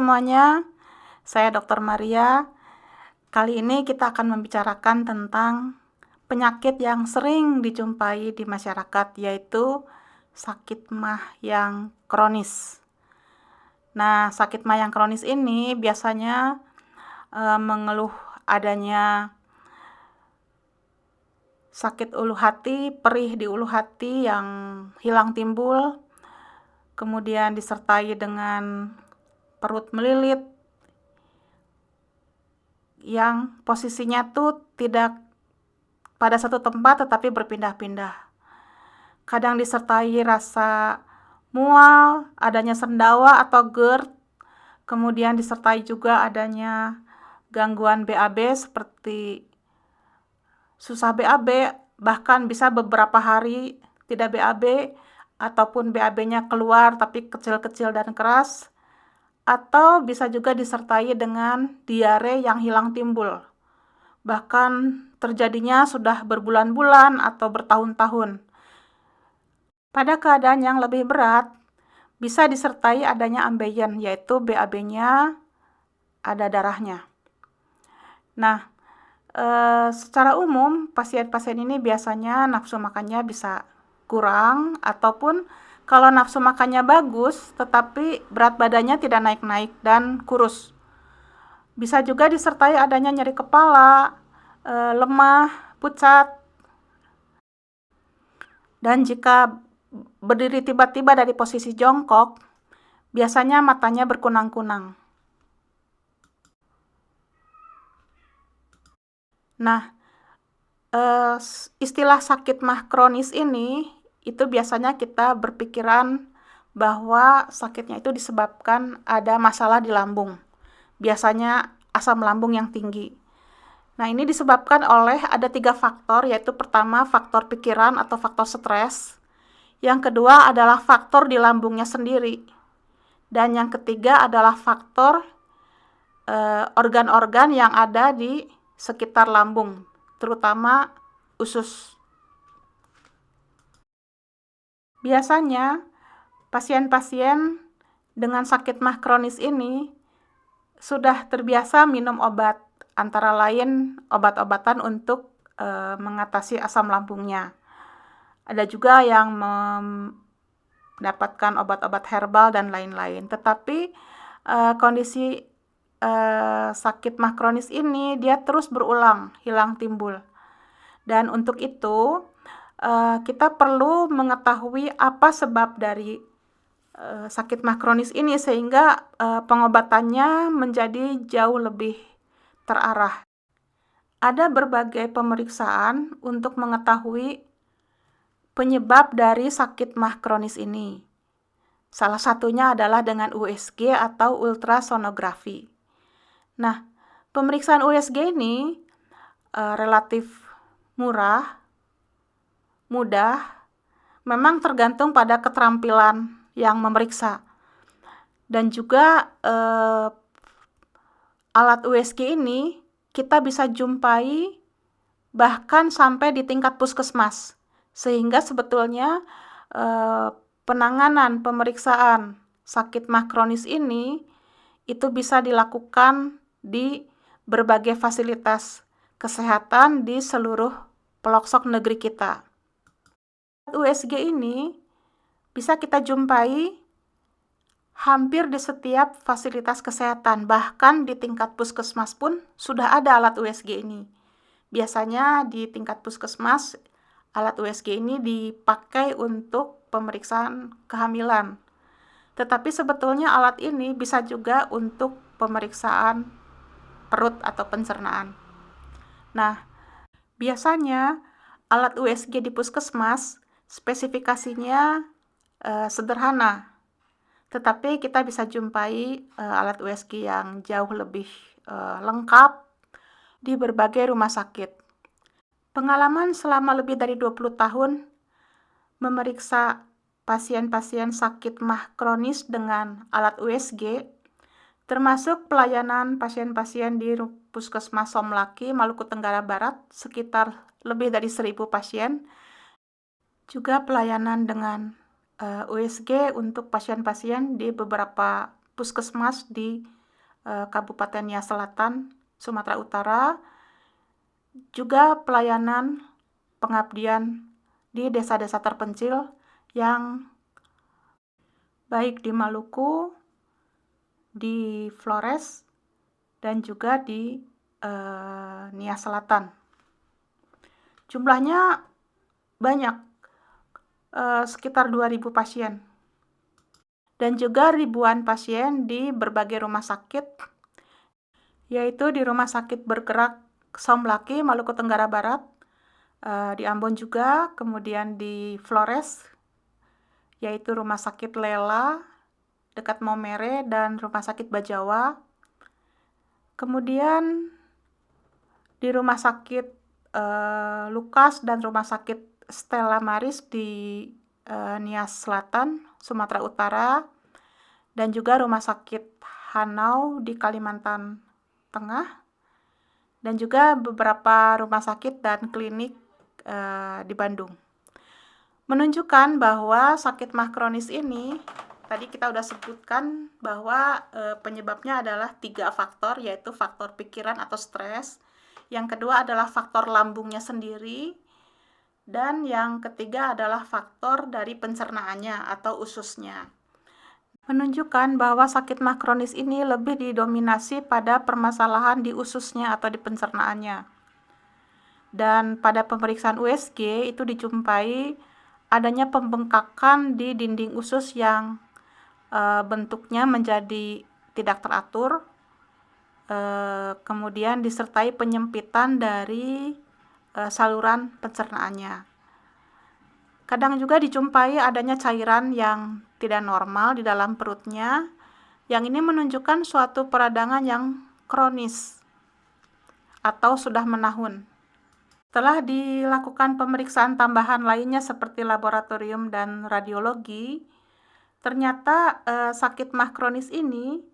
semuanya, saya Dr. Maria. Kali ini kita akan membicarakan tentang penyakit yang sering dijumpai di masyarakat, yaitu sakit mah yang kronis. Nah, sakit mah yang kronis ini biasanya mengeluh adanya sakit ulu hati, perih di ulu hati yang hilang timbul, kemudian disertai dengan perut melilit yang posisinya tuh tidak pada satu tempat tetapi berpindah-pindah. Kadang disertai rasa mual, adanya sendawa atau GERD, kemudian disertai juga adanya gangguan BAB seperti susah BAB, bahkan bisa beberapa hari tidak BAB, ataupun BAB-nya keluar tapi kecil-kecil dan keras, atau bisa juga disertai dengan diare yang hilang timbul. Bahkan terjadinya sudah berbulan-bulan atau bertahun-tahun. Pada keadaan yang lebih berat, bisa disertai adanya ambeien, yaitu BAB-nya ada darahnya. Nah, secara umum pasien-pasien ini biasanya nafsu makannya bisa kurang, ataupun kalau nafsu makannya bagus, tetapi berat badannya tidak naik-naik dan kurus. Bisa juga disertai adanya nyeri kepala, lemah, pucat, dan jika berdiri tiba-tiba dari posisi jongkok, biasanya matanya berkunang-kunang. Nah, istilah sakit mah kronis ini, itu biasanya kita berpikiran bahwa sakitnya itu disebabkan ada masalah di lambung. Biasanya asam lambung yang tinggi. Nah, ini disebabkan oleh ada 3 faktor, yaitu pertama faktor pikiran atau faktor stres. Yang kedua adalah faktor di lambungnya sendiri. Dan yang ketiga adalah faktor organ-organ yang ada di sekitar lambung, terutama usus. Biasanya pasien-pasien dengan sakit mah kronis ini sudah terbiasa minum obat, antara lain obat-obatan untuk mengatasi asam lambungnya. Ada juga yang mendapatkan obat-obat herbal dan lain-lain. Tetapi kondisi sakit mah kronis ini dia terus berulang, hilang timbul. Dan untuk itu kita perlu mengetahui apa sebab dari sakit mah kronis ini sehingga pengobatannya menjadi jauh lebih terarah. Ada berbagai pemeriksaan untuk mengetahui penyebab dari sakit mah kronis ini. Salah satunya adalah dengan USG atau ultrasonografi. Nah, pemeriksaan USG ini relatif murah, mudah, memang tergantung pada keterampilan yang memeriksa. Dan juga alat USG ini kita bisa jumpai bahkan sampai di tingkat puskesmas. Sehingga sebetulnya penanganan pemeriksaan sakit mah kronis ini itu bisa dilakukan di berbagai fasilitas kesehatan di seluruh pelosok negeri kita. USG ini bisa kita jumpai hampir di setiap fasilitas kesehatan, bahkan di tingkat puskesmas pun sudah ada alat USG ini. Biasanya di tingkat puskesmas, alat USG ini dipakai untuk pemeriksaan kehamilan. Tetapi sebetulnya alat ini bisa juga untuk pemeriksaan perut atau pencernaan. Nah, biasanya alat USG di puskesmas spesifikasinya sederhana, tetapi kita bisa jumpai alat USG yang jauh lebih lengkap di berbagai rumah sakit. Pengalaman selama lebih dari 20 tahun memeriksa pasien-pasien sakit mah kronis dengan alat USG, termasuk pelayanan pasien-pasien di Puskesmas Somlaki, Maluku Tenggara Barat, sekitar lebih dari 1.000 pasien, juga pelayanan dengan USG untuk pasien-pasien di beberapa puskesmas di Kabupaten Nias Selatan, Sumatera Utara, juga pelayanan pengabdian di desa-desa terpencil yang baik di Maluku, di Flores, dan juga di Nias Selatan. Jumlahnya banyak, sekitar 2.000 pasien. Dan juga ribuan pasien di berbagai rumah sakit, yaitu di Rumah Sakit Bergerak Somlaki, Maluku Tenggara Barat, di Ambon juga, kemudian di Flores, yaitu Rumah Sakit Lela, dekat Maumere, dan Rumah Sakit Bajawa. Kemudian di Rumah Sakit Lukas dan Rumah Sakit Stella Maris di Nias Selatan, Sumatera Utara, dan juga Rumah Sakit Hanau di Kalimantan Tengah, dan juga beberapa rumah sakit dan klinik di Bandung. Menunjukkan bahwa sakit mah kronis ini, tadi kita udah sebutkan bahwa penyebabnya adalah 3 faktor, yaitu faktor pikiran atau stres. Yang kedua adalah faktor lambungnya sendiri, dan yang ketiga adalah faktor dari pencernaannya atau ususnya. Menunjukkan bahwa sakit mah kronis ini lebih didominasi pada permasalahan di ususnya atau di pencernaannya. Dan pada pemeriksaan USG itu dijumpai adanya pembengkakan di dinding usus yang bentuknya menjadi tidak teratur, kemudian disertai penyempitan dari saluran pencernaannya. Kadang juga dijumpai adanya cairan yang tidak normal di dalam perutnya, yang ini menunjukkan suatu peradangan yang kronis atau sudah menahun. Setelah dilakukan pemeriksaan tambahan lainnya seperti laboratorium dan radiologi, ternyata sakit mah kronis ini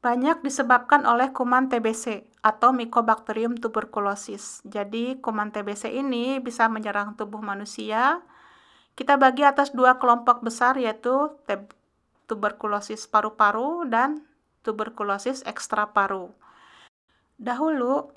banyak disebabkan oleh kuman TBC atau Mycobacterium tuberculosis. Jadi kuman TBC ini bisa menyerang tubuh manusia. Kita bagi atas 2 kelompok besar, yaitu tuberkulosis paru-paru dan tuberkulosis ekstraparu. Dahulu,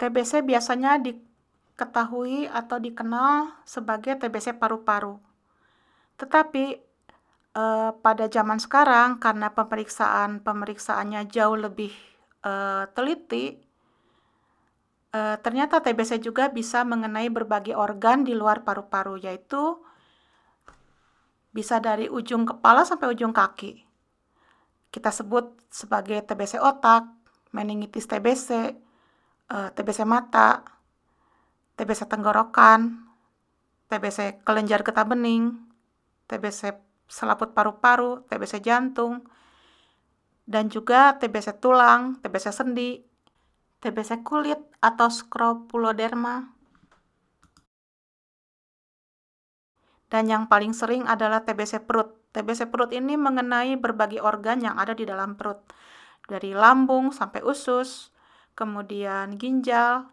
TBC biasanya diketahui atau dikenal sebagai TBC paru-paru. Tetapi pada zaman sekarang, karena pemeriksaannya jauh lebih teliti, ternyata TBC juga bisa mengenai berbagai organ di luar paru-paru, yaitu bisa dari ujung kepala sampai ujung kaki. Kita sebut sebagai TBC otak, meningitis TBC, TBC mata, TBC tenggorokan, TBC kelenjar getah bening, TBC selaput paru-paru, TBC jantung, dan juga TBC tulang, TBC sendi, TBC kulit atau skropuloderma. Dan yang paling sering adalah TBC perut. TBC perut ini mengenai berbagai organ yang ada di dalam perut, dari lambung sampai usus, kemudian ginjal,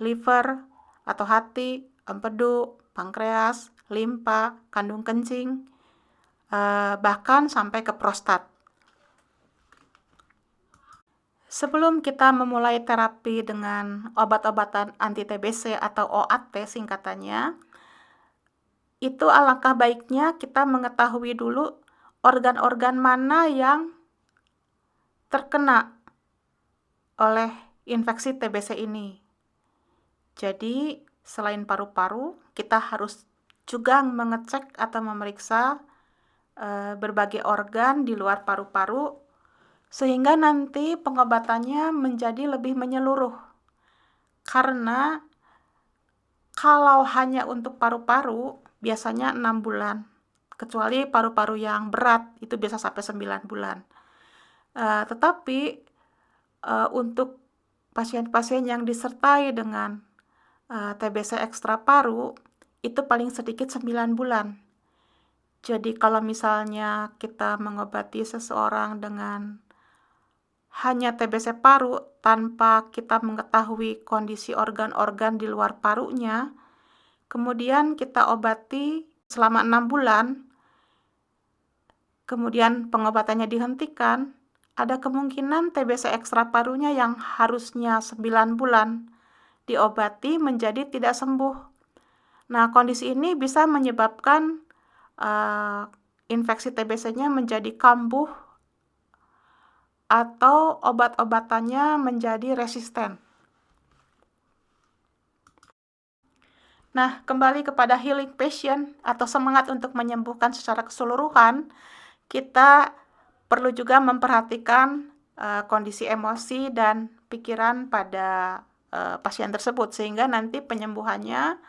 liver atau hati, empedu, pankreas, limpa, kandung kencing, bahkan sampai ke prostat. Sebelum kita memulai terapi dengan obat-obatan anti-TBC atau OAT singkatannya, itu alangkah baiknya kita mengetahui dulu organ-organ mana yang terkena oleh infeksi TBC ini. Jadi, selain paru-paru, kita harus juga mengecek atau memeriksa berbagai organ di luar paru-paru, sehingga nanti pengobatannya menjadi lebih menyeluruh. Karena kalau hanya untuk paru-paru, biasanya 6 bulan. Kecuali paru-paru yang berat, itu bisa sampai 9 bulan. Tetapi untuk pasien-pasien yang disertai dengan TBC ekstraparu, itu paling sedikit 9 bulan. Jadi kalau misalnya kita mengobati seseorang dengan hanya TBC paru tanpa kita mengetahui kondisi organ-organ di luar parunya, kemudian kita obati selama 6 bulan, kemudian pengobatannya dihentikan, ada kemungkinan TBC ekstra parunya yang harusnya 9 bulan diobati menjadi tidak sembuh. Nah, kondisi ini bisa menyebabkan infeksi TBC-nya menjadi kambuh atau obat-obatannya menjadi resisten. Nah, kembali kepada healing passion atau semangat untuk menyembuhkan secara keseluruhan, kita perlu juga memperhatikan kondisi emosi dan pikiran pada pasien tersebut, sehingga nanti penyembuhannya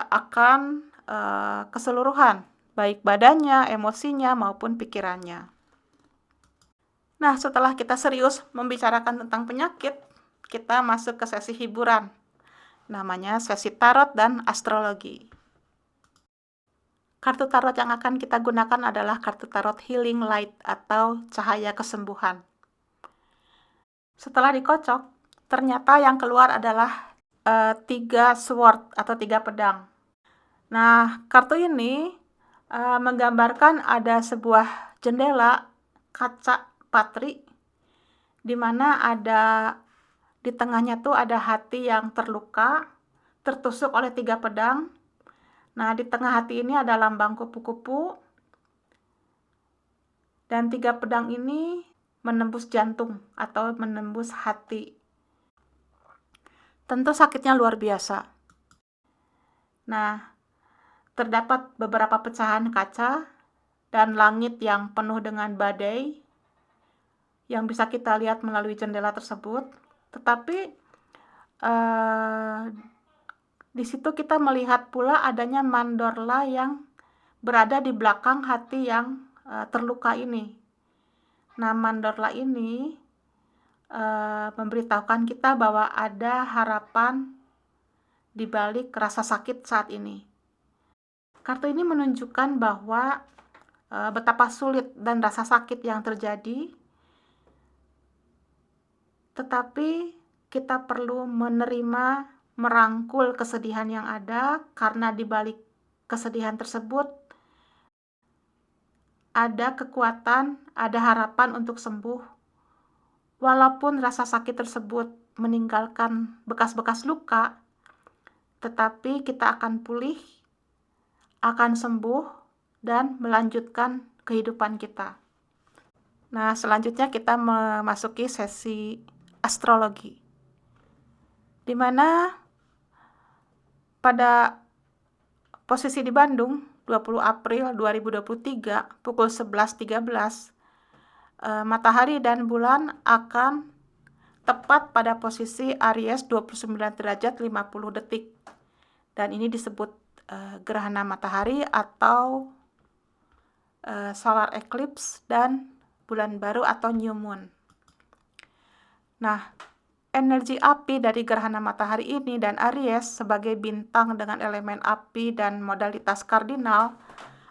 akan keseluruhan, baik badannya, emosinya, maupun pikirannya. Nah, setelah kita serius membicarakan tentang penyakit, kita masuk ke sesi hiburan. Namanya sesi tarot dan astrologi. Kartu tarot yang akan kita gunakan adalah kartu tarot Healing Light atau cahaya kesembuhan. Setelah dikocok, ternyata yang keluar adalah 3 sword atau 3 pedang. Nah, kartu ini menggambarkan ada sebuah jendela kaca patri, di mana ada di tengahnya tuh ada hati yang terluka, tertusuk oleh 3 pedang. Nah, di tengah hati ini ada lambang kupu-kupu, dan 3 pedang ini menembus jantung atau menembus hati. Tentu sakitnya luar biasa. Nah, terdapat beberapa pecahan kaca dan langit yang penuh dengan badai yang bisa kita lihat melalui jendela tersebut. Tetapi di situ kita melihat pula adanya mandorla yang berada di belakang hati yang terluka ini. Nah, mandorla ini memberitahukan kita bahwa ada harapan di balik rasa sakit saat ini. Kartu ini menunjukkan bahwa betapa sulit dan rasa sakit yang terjadi, tetapi kita perlu menerima, merangkul kesedihan yang ada, karena di balik kesedihan tersebut ada kekuatan, ada harapan untuk sembuh. Walaupun rasa sakit tersebut meninggalkan bekas-bekas luka, tetapi kita akan pulih, akan sembuh, dan melanjutkan kehidupan kita. Nah, selanjutnya kita memasuki sesi astrologi, di mana pada posisi di Bandung 20 April 2023 pukul 11.13 matahari dan bulan akan tepat pada posisi Aries 29 derajat 50 detik. Dan ini disebut gerhana matahari atau solar eclipse dan bulan baru atau new moon. Nah, energi api dari gerhana matahari ini dan Aries sebagai bintang dengan elemen api dan modalitas kardinal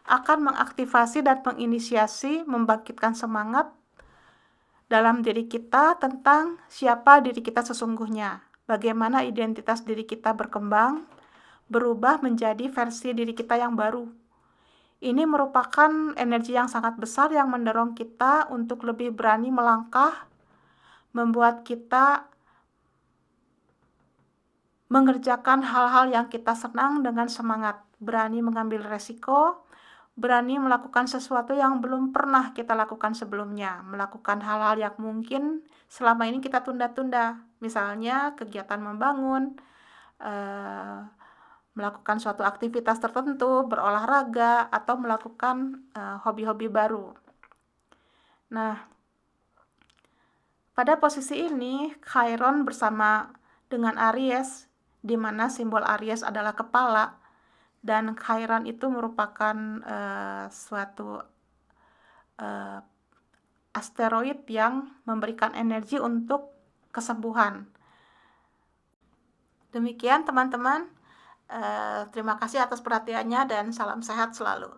akan mengaktifasi dan menginisiasi, membangkitkan semangat dalam diri kita tentang siapa diri kita sesungguhnya, bagaimana identitas diri kita berkembang, berubah menjadi versi diri kita yang baru. Ini merupakan energi yang sangat besar yang mendorong kita untuk lebih berani melangkah, membuat kita mengerjakan hal-hal yang kita senang dengan semangat, berani mengambil resiko, berani melakukan sesuatu yang belum pernah kita lakukan sebelumnya, melakukan hal-hal yang mungkin selama ini kita tunda-tunda, misalnya kegiatan membangun, melakukan suatu aktivitas tertentu, berolahraga, atau melakukan hobi-hobi baru. Nah, pada posisi ini, Chiron bersama dengan Aries, di mana simbol Aries adalah kepala, dan Chiron itu merupakan suatu asteroid yang memberikan energi untuk kesembuhan. Demikian teman-teman, terima kasih atas perhatiannya dan salam sehat selalu.